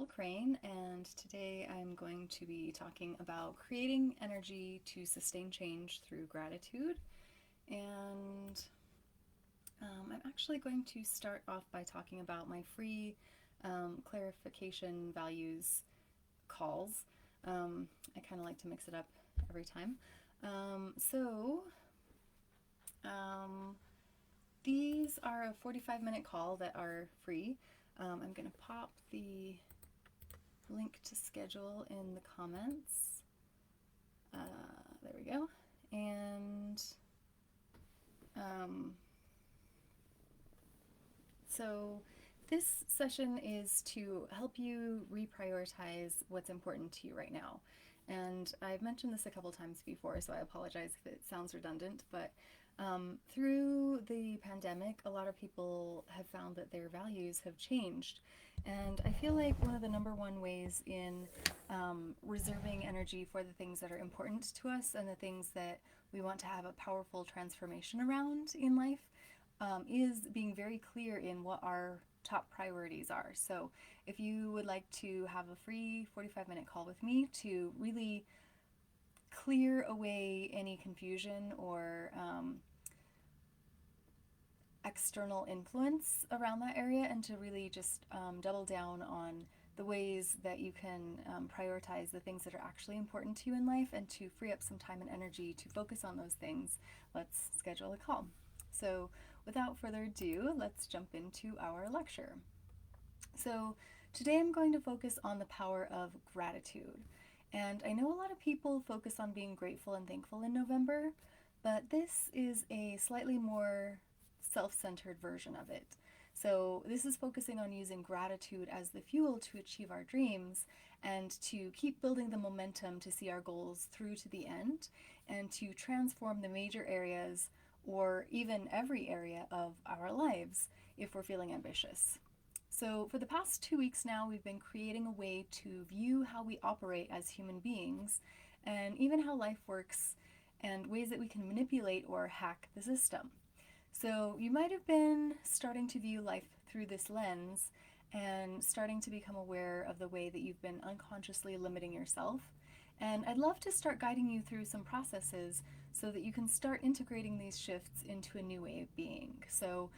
Nicole Crane, and today I'm going to be talking about creating energy to sustain change through gratitude. And I'm actually going to start off by talking about my free clarification values calls. I kind of like to mix it up every time. So, um, these are a 45-minute call that are free. I'm going to pop the link to schedule in the comments. There we go. And um, so this session is to help you reprioritize what's important to you right now. And I've mentioned this a couple times before, so I apologize if it sounds redundant, but through the pandemic, a lot of people have found that their values have changed. And I feel like one of the number one ways in reserving energy for the things that are important to us and the things that we want to have a powerful transformation around in life is being very clear in what our top priorities are. So, if you would like to have a free 45-minute call with me to really clear away any confusion or external influence around that area and to really just double down on the ways that you can prioritize the things that are actually important to you in life and to free up some time and energy to focus on those things, let's schedule a call. So, without further ado, let's jump into our lecture. So, today I'm going to focus on the power of gratitude. And I know a lot of people focus on being grateful and thankful in November, but this is a slightly more self centered version of it. So, this is focusing on using gratitude as the fuel to achieve our dreams and to keep building the momentum to see our goals through to the end and to transform the major areas or even every area of our lives if we're feeling ambitious. So, for the past 2 weeks now, we've been creating a way to view how we operate as human beings and even how life works and ways that we can manipulate or hack the system. So, you might have been starting to view life through this lens and starting to become aware of the way that you've been unconsciously limiting yourself. And I'd love to start guiding you through some processes so that you can start integrating these shifts into a new way of being. So,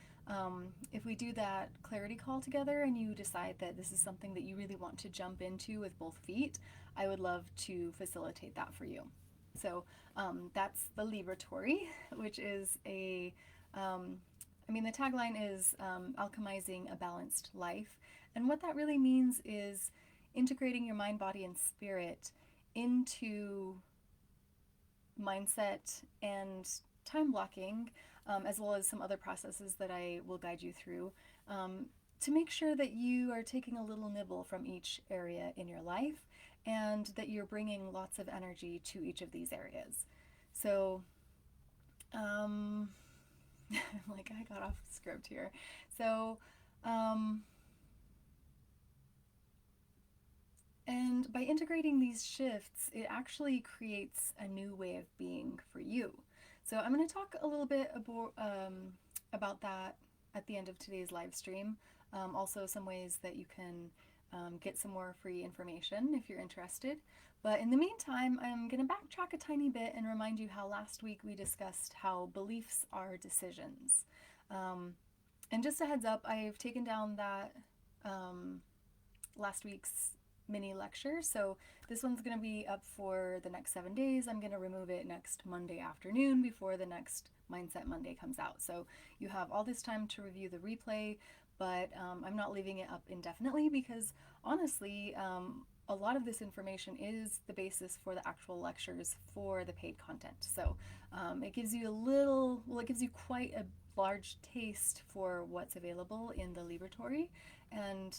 if we do that clarity call together and you decide that this is something that you really want to jump into with both feet, I would love to facilitate that for you. So, that's the Liberatory, which is the tagline is alchemizing a balanced life. And what that really means is integrating your mind, body, and spirit into mindset and time blocking, as well as some other processes that I will guide you through, to make sure that you are taking a little nibble from each area in your life and that you're bringing lots of energy to each of these areas. So, like I got off script here. So, and by integrating these shifts, it actually creates a new way of being for you. So I'm going to talk a little bit about that at the end of today's live stream. Also, some ways that you can get some more free information if you're interested. But in the meantime, I'm going to backtrack a tiny bit and remind you how last week we discussed how beliefs are decisions. And just a heads up, I've taken down that last week's mini lecture. So this one's going to be up for the next 7 days. I'm going to remove it next Monday afternoon before the next Mindset Monday comes out. So you have all this time to review the replay, but I'm not leaving it up indefinitely because honestly, a lot of this information is the basis for the actual lectures for the paid content. So it gives you it gives you quite a large taste for what's available in the Liberatory. And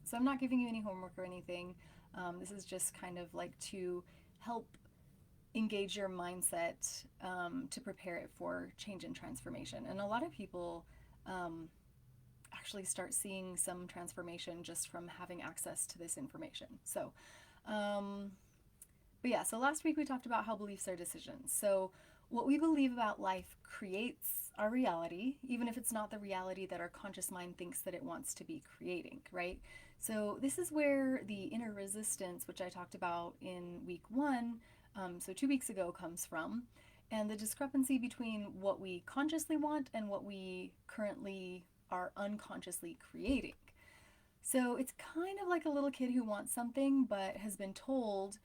so I'm not giving you any homework or anything. This is just kind of like to help engage your mindset to prepare it for change and transformation. And a lot of people actually start seeing some transformation just from having access to this information. So, so last week we talked about how beliefs are decisions. So, what we believe about life creates our reality, even if it's not the reality that our conscious mind thinks that it wants to be creating, right? So this is where the inner resistance, which I talked about in week 1, so 2 weeks ago, comes from, and the discrepancy between what we consciously want and what we currently are unconsciously creating. So it's kind of like a little kid who wants something but has been told,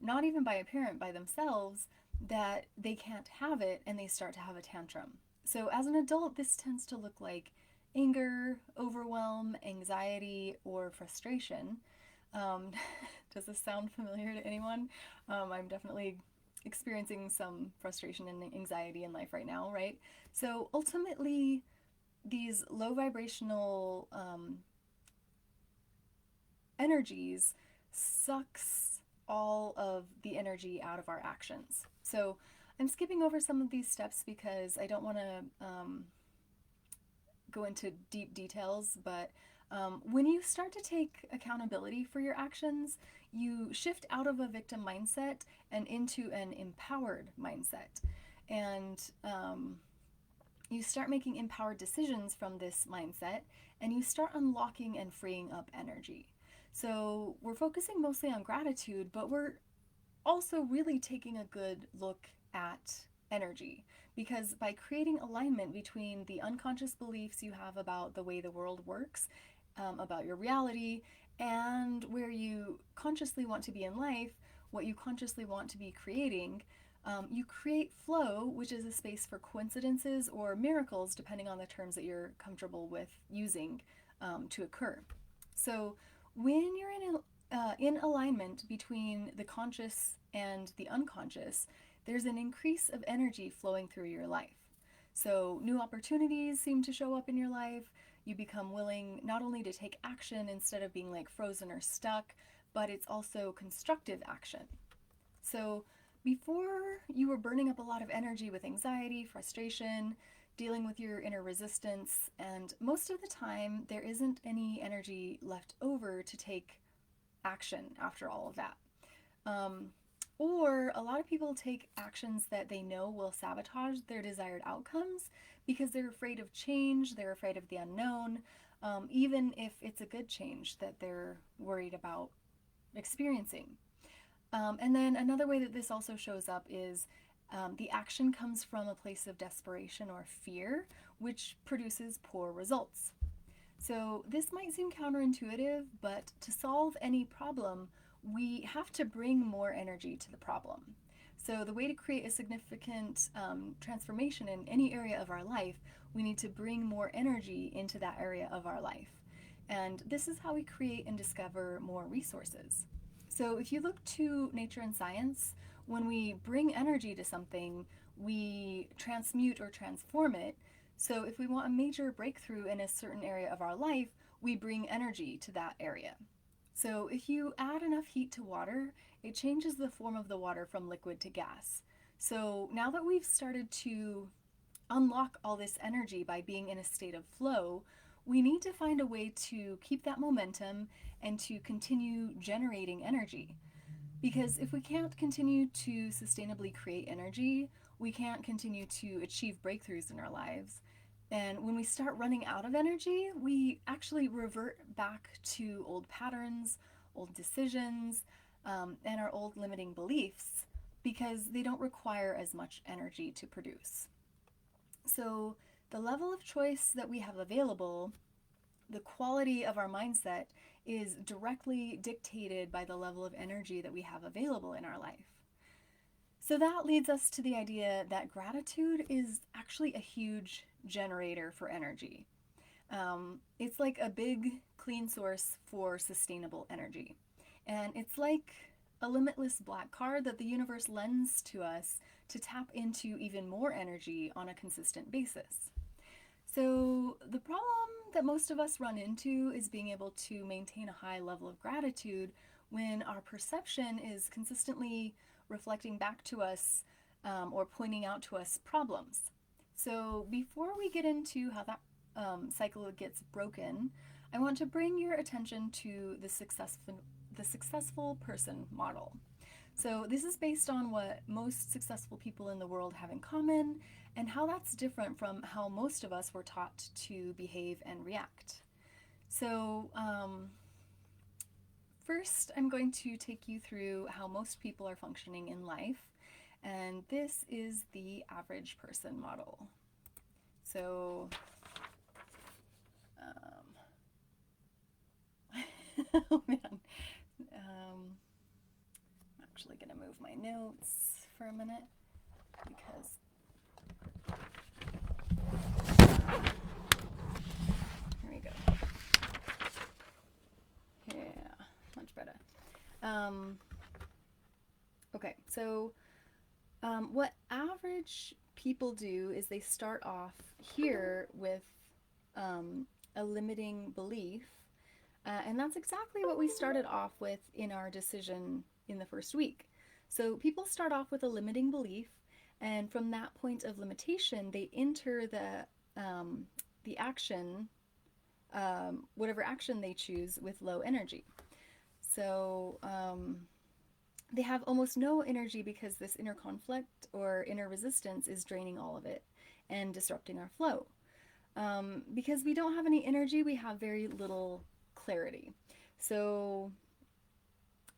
not even by a parent, by themselves, that they can't have it, and they start to have a tantrum. So as an adult, this tends to look like anger, overwhelm, anxiety, or frustration. Um, does this sound familiar to anyone? I'm definitely experiencing some frustration and anxiety in life right now, right? So ultimately, these low vibrational energies sucks all of the energy out of our actions. So I'm skipping over some of these steps because I don't want to go into deep details, but when you start to take accountability for your actions, you shift out of a victim mindset and into an empowered mindset. And you start making empowered decisions from this mindset, and you start unlocking and freeing up energy. So we're focusing mostly on gratitude, but we're also really taking a good look at energy, because by creating alignment between the unconscious beliefs you have about the way the world works, about your reality, and where you consciously want to be in life, what you consciously want to be creating, you create flow, which is a space for coincidences or miracles, depending on the terms that you're comfortable with using to occur. So when you're in alignment between the conscious and the unconscious, there's an increase of energy flowing through your life. So new opportunities seem to show up in your life. You become willing not only to take action instead of being like frozen or stuck, but it's also constructive action. So before, you were burning up a lot of energy with anxiety, frustration, dealing with your inner resistance, and most of the time there isn't any energy left over to take action after all of that. Um, or a lot of people take actions that they know will sabotage their desired outcomes because they're afraid of change, they're afraid of the unknown, even if it's a good change that they're worried about experiencing. And then another way that this also shows up is the action comes from a place of desperation or fear, which produces poor results. So this might seem counterintuitive, but to solve any problem, we have to bring more energy to the problem. So the way to create a significant transformation in any area of our life, we need to bring more energy into that area of our life. And this is how we create and discover more resources. So if you look to nature and science, when we bring energy to something, we transmute or transform it. So if we want a major breakthrough in a certain area of our life, we bring energy to that area. So if you add enough heat to water, it changes the form of the water from liquid to gas. So now that we've started to unlock all this energy by being in a state of flow, we need to find a way to keep that momentum and to continue generating energy. Because if we can't continue to sustainably create energy, we can't continue to achieve breakthroughs in our lives. And when we start running out of energy, we actually revert back to old patterns, old decisions, and our old limiting beliefs because they don't require as much energy to produce. So, the level of choice that we have available, the quality of our mindset, is directly dictated by the level of energy that we have available in our life. So that leads us to the idea that gratitude is actually a huge generator for energy. It's like a big, clean source for sustainable energy. And it's like a limitless black card that the universe lends to us to tap into even more energy on a consistent basis. So, the problem that most of us run into is being able to maintain a high level of gratitude when our perception is consistently reflecting back to us or pointing out to us problems. So, before we get into how that cycle gets broken, I want to bring your attention to the successful person model. So, this is based on what most successful people in the world have in common and how that's different from how most of us were taught to behave and react. So, first I'm going to take you through how most people are functioning in life, and this is the average person model. So, oh man, I'm actually going to move my notes for a minute because here we go. Yeah, much better. Okay, so what average people do is they start off here with a limiting belief, and that's exactly what we started off with in our decision in the first week. So people start off with a limiting belief, and from that point of limitation, they enter the action, whatever action they choose, with low energy. So they have almost no energy because this inner conflict or inner resistance is draining all of it and disrupting our flow. Because we don't have any energy, we have very little clarity. So,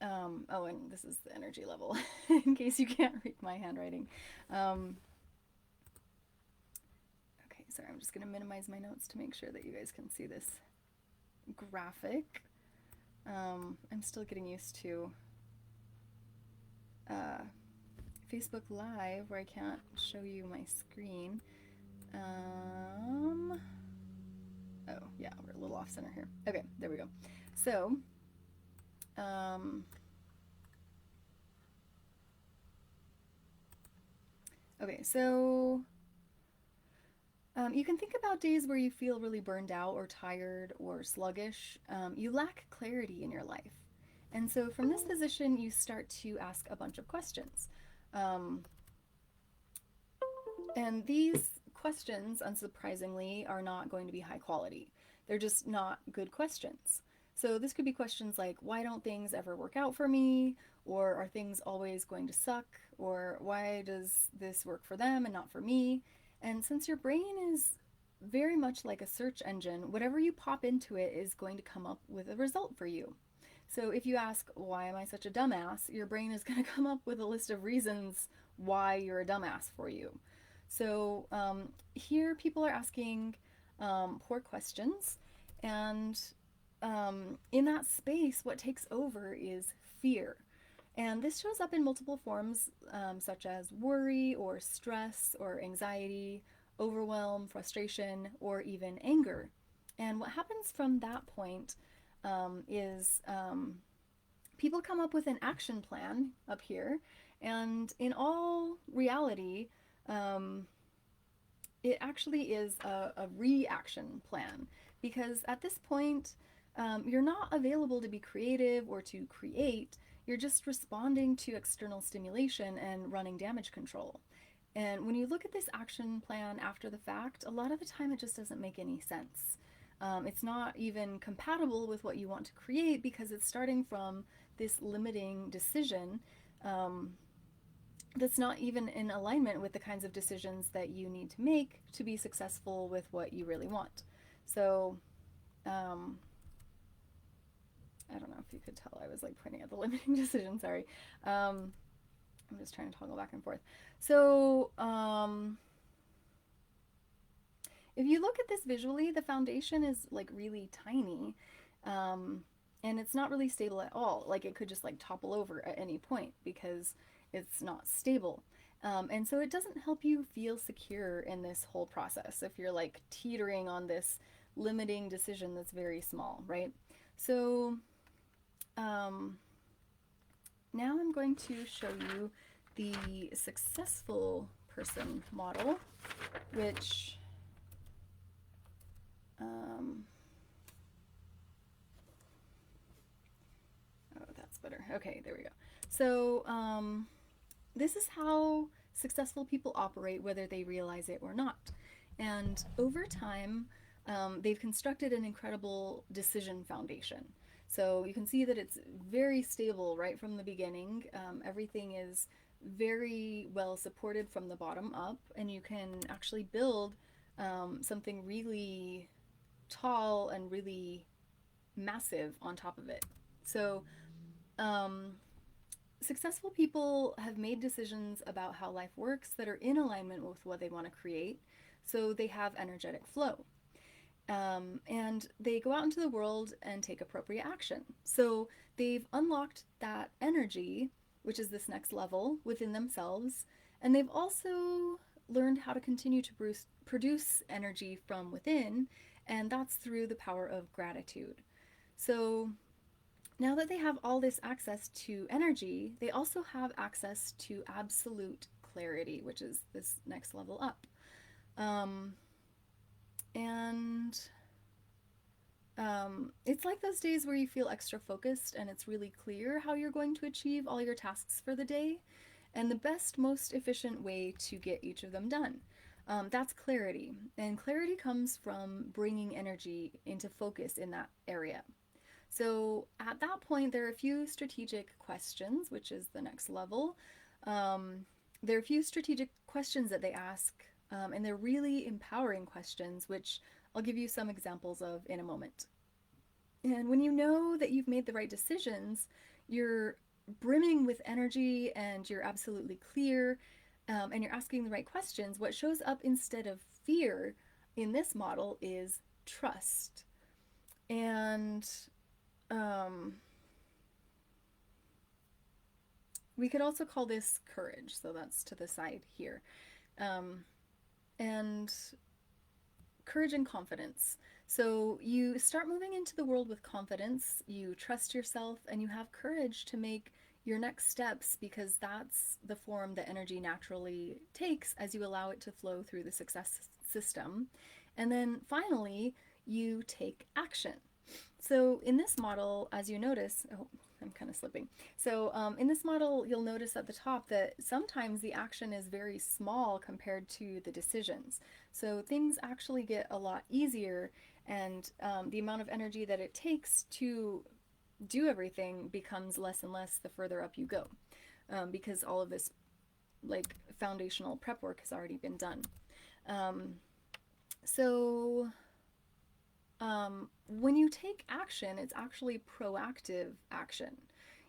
oh, and this is the energy level in case you can't read my handwriting. Okay, sorry, I'm just going to minimize my notes to make sure that you guys can see this graphic. I'm still getting used to Facebook Live where I can't show you my screen. Oh, yeah, we're a little off center here. Okay, there we go. So, okay, so you can think about days where you feel really burned out or tired or sluggish. You lack clarity in your life. And so from this position, you start to ask a bunch of questions. And these questions, unsurprisingly, are not going to be high quality. They're just not good questions. So this could be questions like, why don't things ever work out for me? Or are things always going to suck? Or why does this work for them and not for me? And since your brain is very much like a search engine, whatever you pop into it is going to come up with a result for you. So if you ask, why am I such a dumbass? Your brain is going to come up with a list of reasons why you're a dumbass for you. So here people are asking poor questions, and in that space, what takes over is fear. And this shows up in multiple forms, such as worry or stress or anxiety, overwhelm, frustration, or even anger. And what happens from that point is people come up with an action plan up here, and in all reality, it actually is a reaction plan, because at this point, you're not available to be creative or to create. You're just responding to external stimulation and running damage control. And when you look at this action plan after the fact, a lot of the time it just doesn't make any sense. It's not even compatible with what you want to create because it's starting from this limiting decision that's not even in alignment with the kinds of decisions that you need to make to be successful with what you really want. So, I don't know if you could tell I was like pointing at the limiting decision, sorry. I'm just trying to toggle back and forth. So, if you look at this visually, the foundation is like really tiny, and it's not really stable at all. Like it could just like topple over at any point because it's not stable. And so it doesn't help you feel secure in this whole process if you're like teetering on this limiting decision that's very small, right? So now I'm going to show you the successful person model, which oh, that's better. Okay, there we go. So this is how successful people operate, whether they realize it or not. And over time, they've constructed an incredible decision foundation. So you can see that it's very stable right from the beginning. Everything is very well supported from the bottom up, and you can actually build something really tall and really massive on top of it. So Um, Successful people have made decisions about how life works that are in alignment with what they want to create, so they have energetic flow. And they go out into the world and take appropriate action. So they've unlocked that energy, which is this next level within themselves, and they've also learned how to continue to produce energy from within, and that's through the power of gratitude. So now that they have all this access to energy, they also have access to absolute clarity, which is this next level up. Um, and it's like those days where you feel extra focused and it's really clear how you're going to achieve all your tasks for the day and the best, most efficient way to get each of them done. That's clarity. And clarity comes from bringing energy into focus in that area. So at that point, there are a few strategic questions, which is the next level. There are a few strategic questions that they ask, and they're really empowering questions, which I'll give you some examples of in a moment. And when you know that you've made the right decisions, you're brimming with energy and you're absolutely clear, and you're asking the right questions. What shows up instead of fear in this model is trust. And um, we could also call this courage, so that's to the side here. Um, and courage and confidence. So you start moving into the world with confidence, you trust yourself, and you have courage to make your next steps because that's the form that energy naturally takes as you allow it to flow through the success system. And then finally, you take action. So in this model, as you notice, oh, I'm kind of slipping. So in this model, you'll notice at the top that sometimes the action is very small compared to the decisions. So things actually get a lot easier, and the amount of energy that it takes to do everything becomes less and less the further up you go, because all of this like foundational prep work has already been done. Um, so when you take action, it's actually proactive action.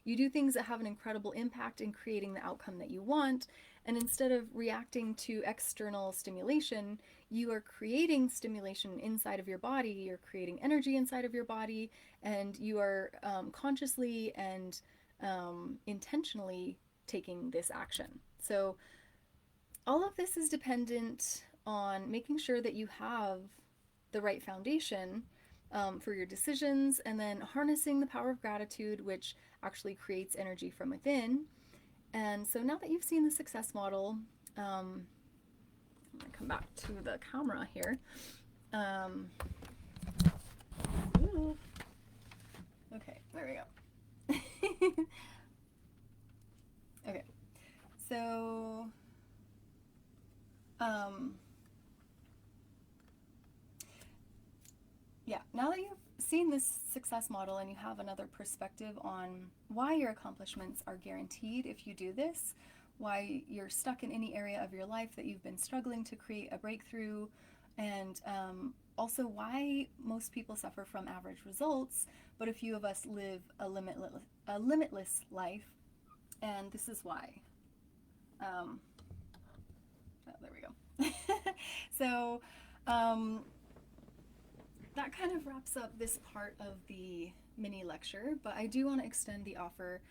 You do things that have an incredible impact in creating the outcome that you want, and instead of reacting to external stimulation, you are creating stimulation inside of your body, you're creating energy inside of your body, and you are consciously and intentionally taking this action. So, all of this is dependent on making sure that you have the right foundation for your decisions, and then harnessing the power of gratitude, which actually creates energy from within. And so now that you've seen the success model, I'm going to come back to the camera here. Okay, there we go. Okay, so yeah, now that you've seen this success model and you have another perspective on why your accomplishments are guaranteed if you do this, why you're stuck in any area of your life that you've been struggling to create a breakthrough, and also why most people suffer from average results, but a few of us live a limitless life, and this is why. Oh, there we go. So, that kind of wraps up this part of the mini lecture, but I do want to extend the offer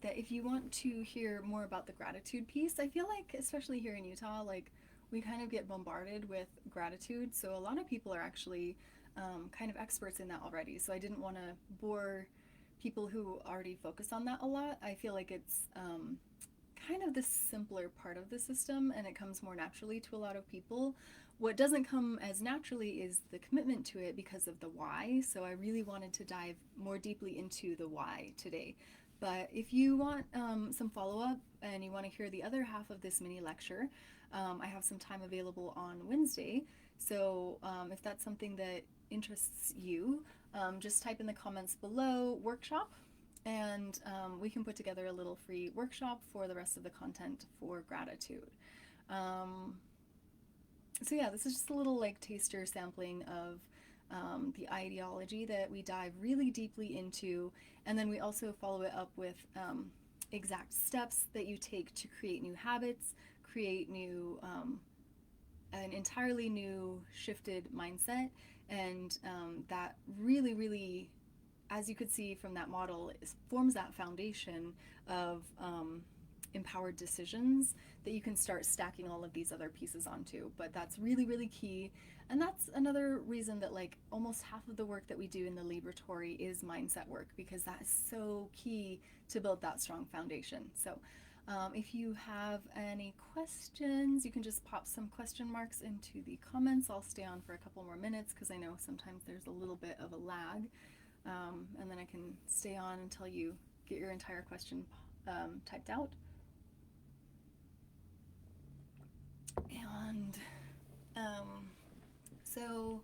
that if you want to hear more about the gratitude piece, I feel like, especially here in Utah, like we kind of get bombarded with gratitude. So a lot of people are actually kind of experts in that already. So I didn't want to bore people who already focus on that a lot. I feel like it's kind of the simpler part of the system, and it comes more naturally to a lot of people. What doesn't come as naturally is the commitment to it because of the why. So I really wanted to dive more deeply into the why today. But if you want some follow-up and you want to hear the other half of this mini lecture, I have some time available on Wednesday. So if that's something that interests you, just type in the comments below workshop, and we can put together a little free workshop for the rest of the content for gratitude. So yeah, this is just a little like taster sampling of the ideology that we dive really deeply into, and then we also follow it up with exact steps that you take to create new habits, create new an entirely new shifted mindset, and that really, really, as you could see from that model, forms that foundation of empowered decisions that you can start stacking all of these other pieces onto. But that's really, really key. And that's another reason that like almost half of the work that we do in the laboratory is mindset work, because that is so key to build that strong foundation. So if you have any questions, you can just pop some question marks into the comments. I'll stay on for a couple more minutes because I know sometimes there's a little bit of a lag. And then I can stay on until you get your entire question typed out. And so,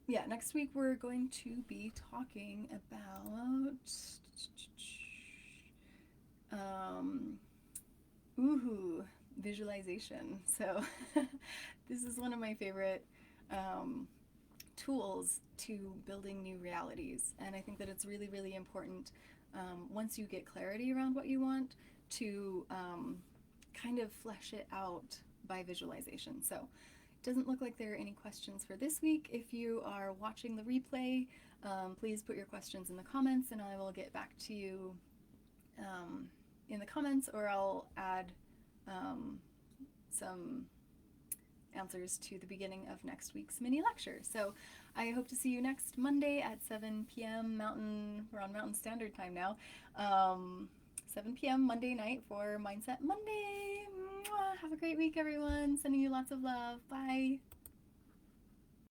yeah, next week we're going to be talking about visualization. So this is one of my favorite tools to building new realities, and I think that it's really, really important once you get clarity around what you want to kind of flesh it out by visualization. So it doesn't look like there are any questions for this week. If you are watching the replay, please put your questions in the comments and I will get back to you in the comments, or I'll add some answers to the beginning of next week's mini lecture. So I hope to see you next Monday at 7 p.m. Mountain. We're on Mountain Standard Time now. 7 p.m. Monday night for Mindset Monday. Mwah! Have a great week, everyone. Sending you lots of love. Bye.